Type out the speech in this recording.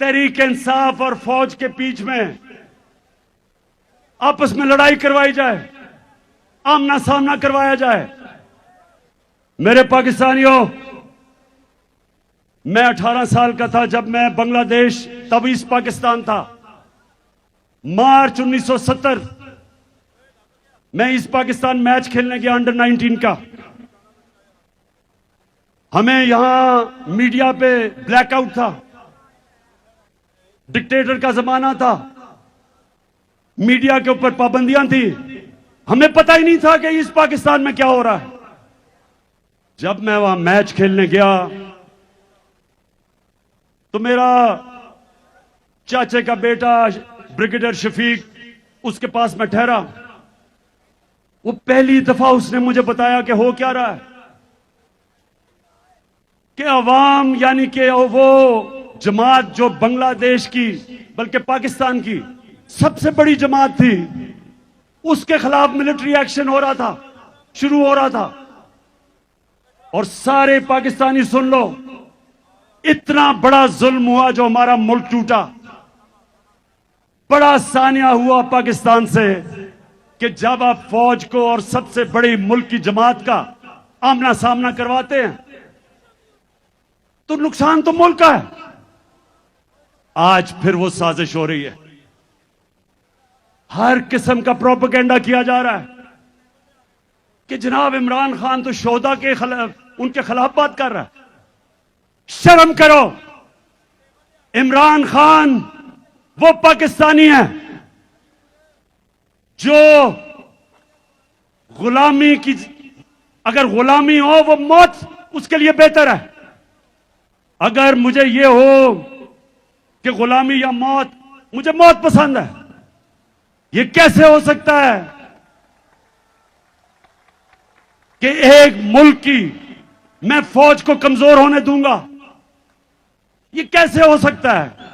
तहरीक इंसाफ और फौज के बीच में आपस में लड़ाई करवाई जाए, आमना सामना करवाया जाए। मेरे पाकिस्तानियों, मैं 18 साल का था जब मैं बांग्लादेश, तब ईस्ट पाकिस्तान था, मार्च 1970 मैं ईस्ट पाकिस्तान मैच खेलने गया अंडर 19 का। हमें यहां मीडिया पे ब्लैकआउट था, डिक्टेटर का जमाना था, मीडिया के ऊपर पाबंदियां थी, हमें पता ही नहीं था कि ईस्ट पाकिस्तान में क्या हो रहा है। जब मैं वहां मैच खेलने गया तो मेरा चाचे का बेटा ब्रिगेडियर शफीक उसके पास में ठहरा। वो पहली दफा उसने मुझे बताया कि हो क्या रहा है, कि अवाम यानी कि वो जमात जो बांग्लादेश की बल्कि पाकिस्तान की सबसे बड़ी जमात थी, उसके खिलाफ मिलिट्री एक्शन हो रहा था, शुरू हो रहा था। और सारे पाकिस्तानी सुन लो, इतना बड़ा जुल्म हुआ जो हमारा मुल्क टूटा। बड़ा सानिया हुआ पाकिस्तान से कि जब आप फौज को और सबसे बड़ी मुल्क की जमात का आमना सामना करवाते हैं तो नुकसान तो मुल्क का है। आज फिर वो साजिश हो रही है, हर किस्म का प्रोपेगेंडा किया जा रहा है कि जनाब इमरान खान तो शोहदा के खिलाफ, उनके खिलाफ बात कर रहा है। शर्म करो, इमरान खान वो पाकिस्तानी है जो गुलामी की, अगर गुलामी हो वो मौत उसके लिए बेहतर है। अगर मुझे ये हो कि गुलामी या मौत, मुझे मौत पसंद है। ये कैसे हो सकता है कि एक मुल्क की मैं फौज को कमजोर होने दूंगा? ये कैसे हो सकता है?